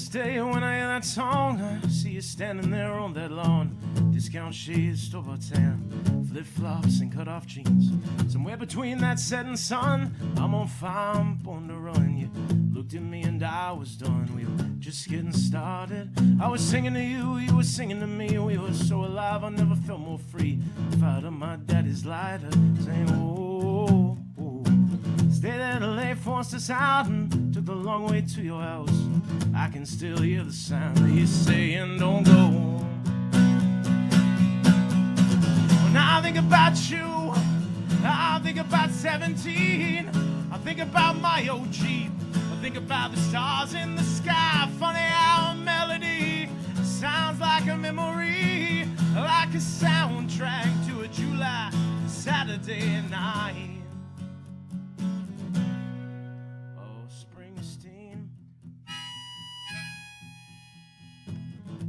this day when I hear that song, I see you standing there on that lawn. Discount shades, store-bought tan, flip-flops and cut-off jeans. Somewhere between that setting sun, I'm on fire, I'm born to run. You looked at me and I was done. We were just getting started. I was singing to you, you were singing to me. We were so alive, I never felt more free. Fired up my daddy's lighter, saying, oh, oh, oh. Stayed there till they forced us out and took the long way to your house. I can still hear the sound of you saying, don't go. When I think about you, I think about 17. I think about my old Jeep. I think about the stars in the sky. Funny how a melody sounds like a memory, like a soundtrack to a July Saturday night. Oh, Springsteen.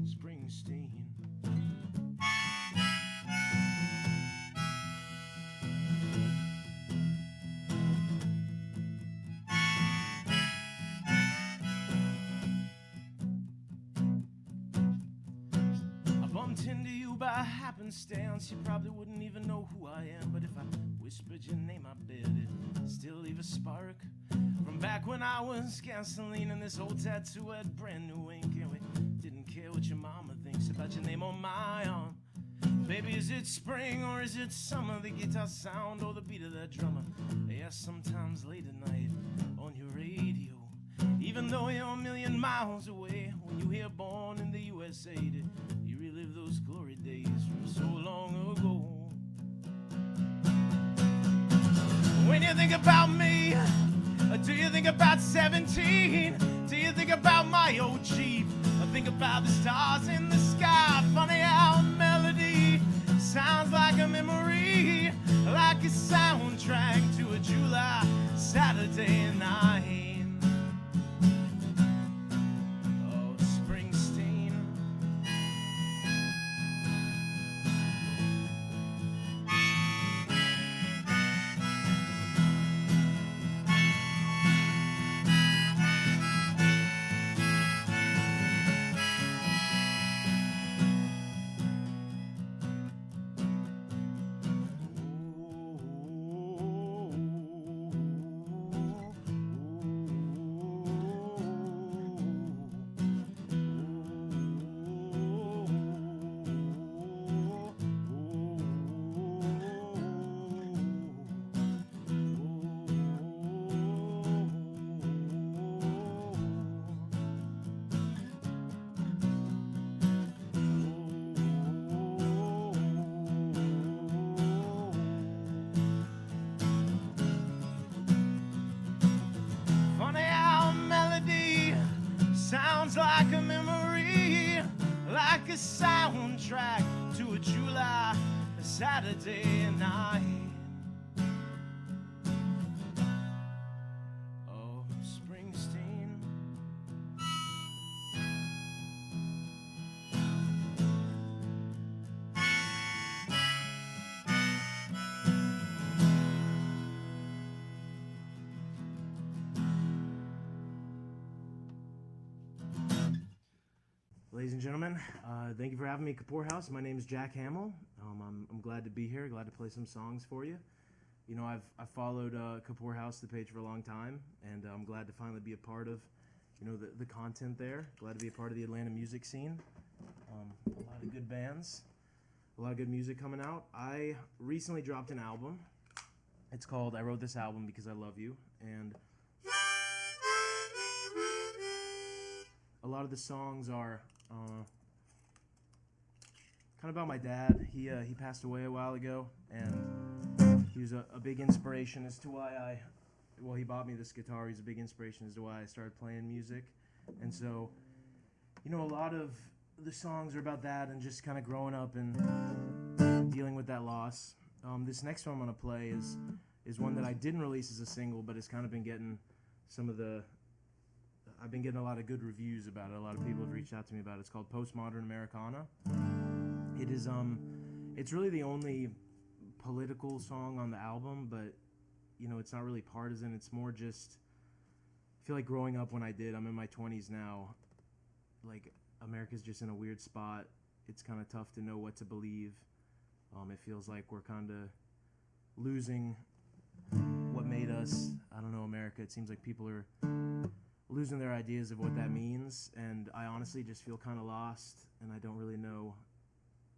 Springsteen. Into you by happenstance, you probably wouldn't even know who I am. But if I whispered your name, I bet it'd still leave a spark. From back when I was gasoline and this old tattoo had brand new ink, and we didn't care what your mama thinks about your name on my arm. Baby, is it spring or is it summer? The guitar sound or the beat of that drummer? Yeah, sometimes late at night on your radio, even though you're a million miles away. When you hear Born in the USA, you relive those glory days from so long ago. When you think about me, do you think about 17? Do you think about my old Jeep? I think about the stars in the sky. Funny how a melody sounds like a memory, like a soundtrack to a July Saturday night. Sounds like a memory, like a soundtrack to a July Saturday night. Oh, Springsteen. Ladies and gentlemen, thank you for having me at Kapoorhouse. My name is Jack Hamill. I'm glad to be here, glad to play some songs for you. You know, I've followed Kapoorhouse, the page, for a long time, and I'm glad to finally be a part of, you know, the content there. Glad to be a part of the Atlanta music scene. A lot of good bands, a lot of good music coming out. I recently dropped an album. It's called I Wrote This Album Because I Love You, and a lot of the songs are kind of about my dad. He passed away a while ago, and he was a big inspiration as to why he bought me this guitar. He's a big inspiration as to why I started playing music. And so, you know, a lot of the songs are about that and just kind of growing up and dealing with that loss. This next one I'm going to play is one that I didn't release as a single, but it's kind of been getting I've been getting a lot of good reviews about it. A lot of people have reached out to me about it. It's called Postmodern Americana. It is, it's really the only political song on the album, but, you know, it's not really partisan. It's more just, I feel like growing up when I did, I'm in my 20s now, like America's just in a weird spot. It's kind of tough to know what to believe. It feels like we're kind of losing what made us, I don't know, America. It seems like people are losing their ideas of what that means, and I honestly just feel kind of lost, and I don't really know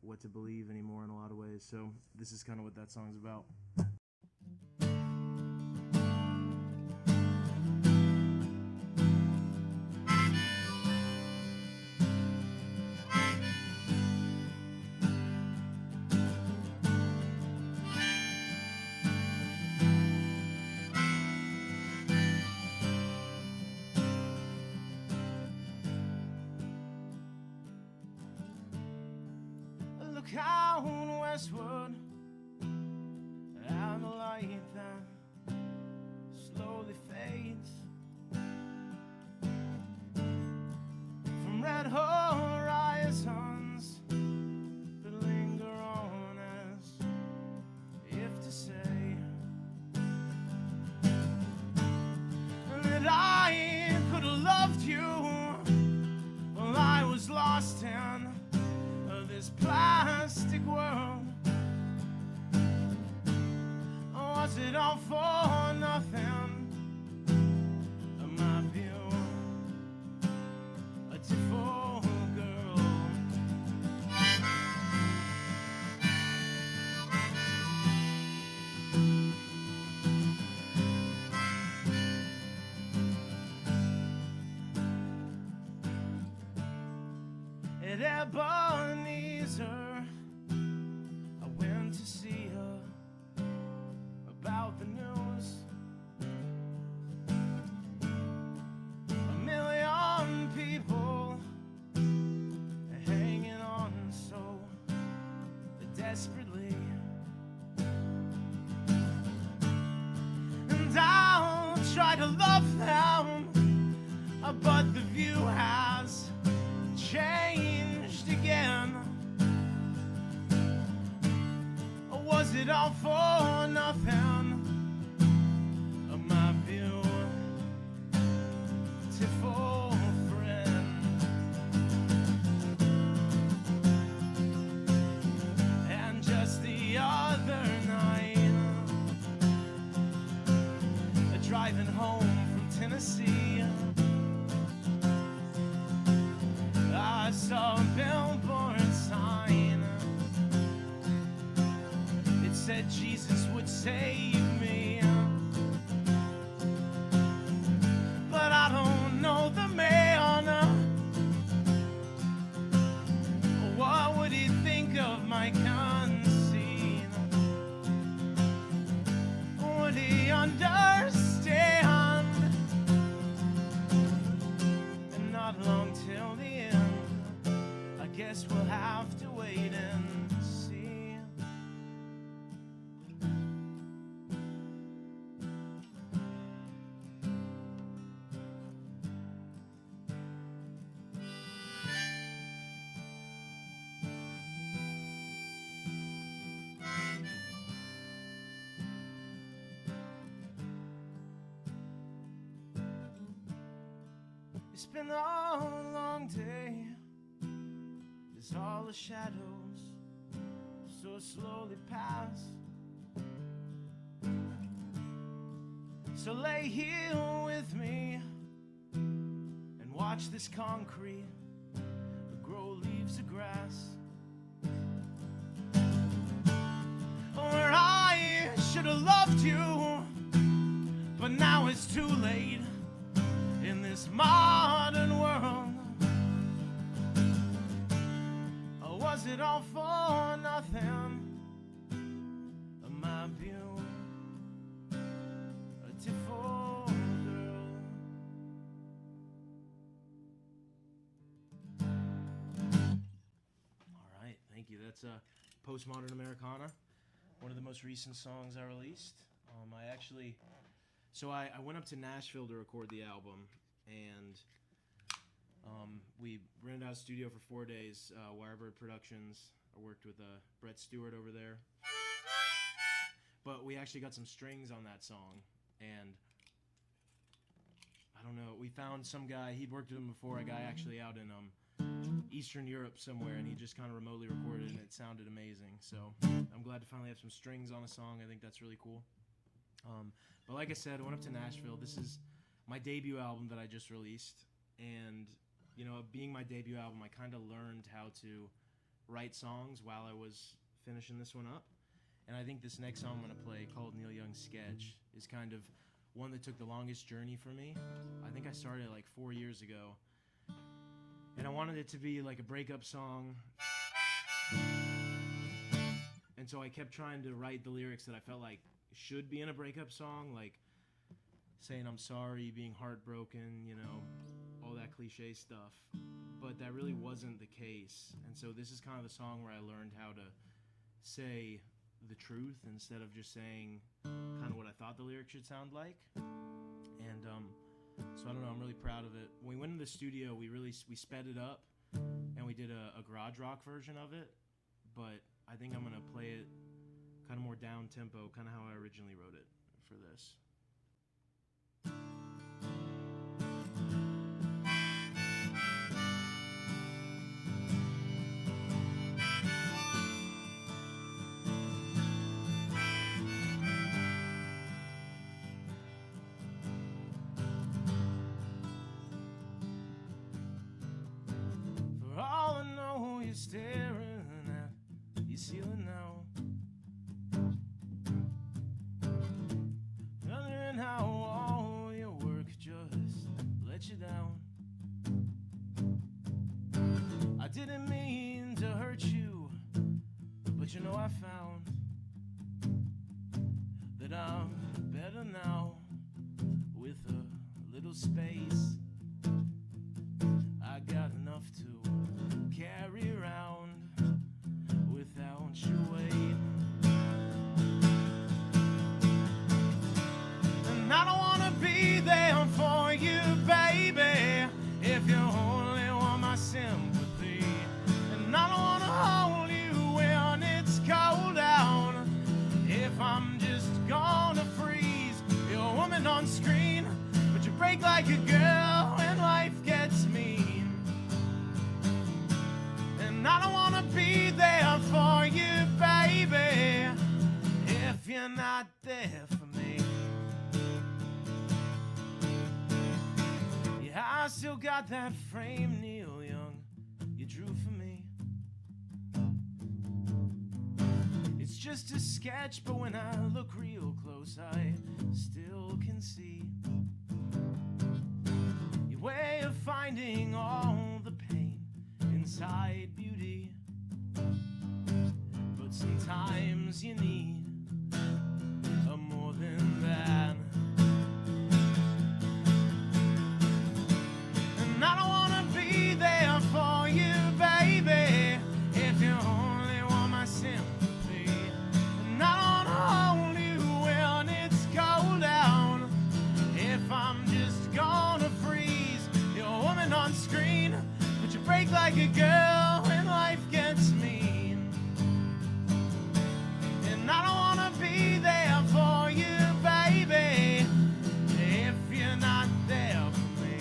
what to believe anymore in a lot of ways. So this is kind of what that song's about. Look out westward at the light that slowly fades from red horizons that linger on as if to say that I could have loved you while I was lost in this plastic world. Was it all for nothing? Am I beautiful girl? At Ebenezer, I went to see her about the news. A million people hanging on so desperately, and I'll try to love them, but the view has changed again. Was it all for nothing? My beautiful friend. And just the other night, driving home from Tennessee, I saw a billboard sign. It said Jesus would save me, but I don't know the man. What would he think of my conceit? Would he understand? And not long till the end, I guess we'll have to wait and see. It's been a long day as all the shadows so slowly pass. So lay here with me and watch this concrete grow leaves of grass. Where I should have loved you, but now it's too late. In this modern world, was it all for nothing? My beautiful girl. All right, thank you. That's Postmodern Americana, one of the most recent songs I released. I went up to Nashville to record the album, and we rented out a studio for 4 days, Wirebird Productions. I worked with Brett Stewart over there. But we actually got some strings on that song, and I don't know, we found some guy, he'd worked with him before, a guy actually out in Eastern Europe somewhere, and he just kind of remotely recorded it, and it sounded amazing. So I'm glad to finally have some strings on a song. I think that's really cool. But like I said, I went up to Nashville. This is my debut album that I just released, and you know, being my debut album, I kind of learned how to write songs while I was finishing this one up. And I think this next song I'm going to play, called Neil Young's Sketch, is kind of one that took the longest journey for me. I think I started like 4 years ago. And I wanted it to be like a breakup song. And so I kept trying to write the lyrics that I felt like should be in a breakup song, like saying I'm sorry, being heartbroken, you know, all that cliche stuff. But that really wasn't the case. And so this is kind of the song where I learned how to say the truth instead of just saying kind of what I thought the lyrics should sound like. And so I don't know, I'm really proud of it. When we went in the studio, we sped it up and we did a garage rock version of it, but I think I'm gonna play it kind of more down tempo, kind of how I originally wrote it for this. You're staring at your ceiling now, wondering how all your work just let you down. I didn't mean to hurt you, but you know I found that I'm better now with a little space. I got enough to carry around without your weight. And I don't wanna be there for you, baby, if you only want my sympathy. And I don't wanna hold you when it's cold out, if I'm just gonna freeze. You're a woman on screen, but you break like a girl when life gets mean. And I don't wanna be there for you, baby, if you're not there for me. Yeah, I still got that frame, Neil Young, you drew for me. It's just a sketch, but when I look real close, I still can see your way of finding all the pain inside beauty. But sometimes you need a more than that. And I don't wanna be there for you, baby, if you only want my sympathy. And I don't wanna hold you when it's cold out, if I'm just gonna freeze. You're a woman on screen, but you break like a girl when life gets mean. And I don't wanna be there for you, baby, if you're not there for me.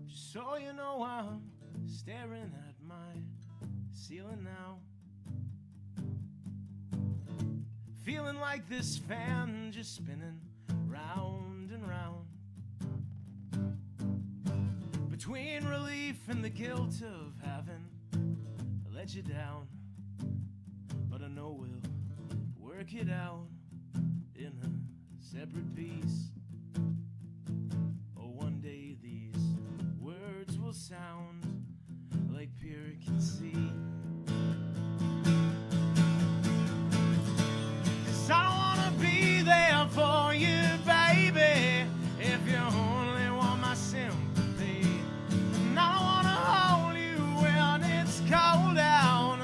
Just so you know, I'm staring at my ceiling now, feeling like this fan just spinning round and round, between relief and the guilt of having let you down. But I know we'll work it out in a separate piece. Oh, one day these words will sound like pure conceit. 'Cause I don't wanna be there for you, baby, if you only want my sympathy. And I don't wanna hold you when it's cold out,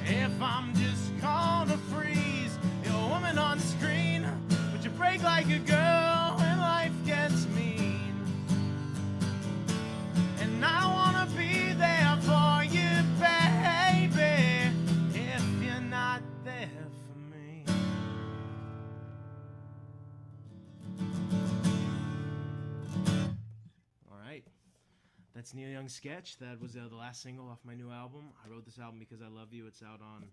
if I'm just gonna freeze. You're a woman on screen, but you break That's Neil Young's Sketch. That was the last single off my new album. I wrote this album because I love you. It's out on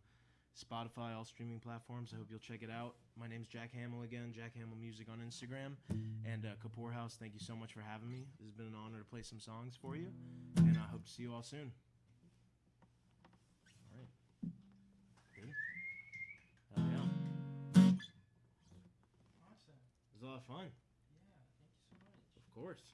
Spotify, all streaming platforms. I hope you'll check it out. My name's Jack Hamill again, Jack Hamill Music on Instagram. And Kapoorhouse, thank you so much for having me. This has been an honor to play some songs for you. And I hope to see you all soon. All right. Ready? Hell yeah. Awesome. It was a lot of fun. Yeah, thank you so much. Of course.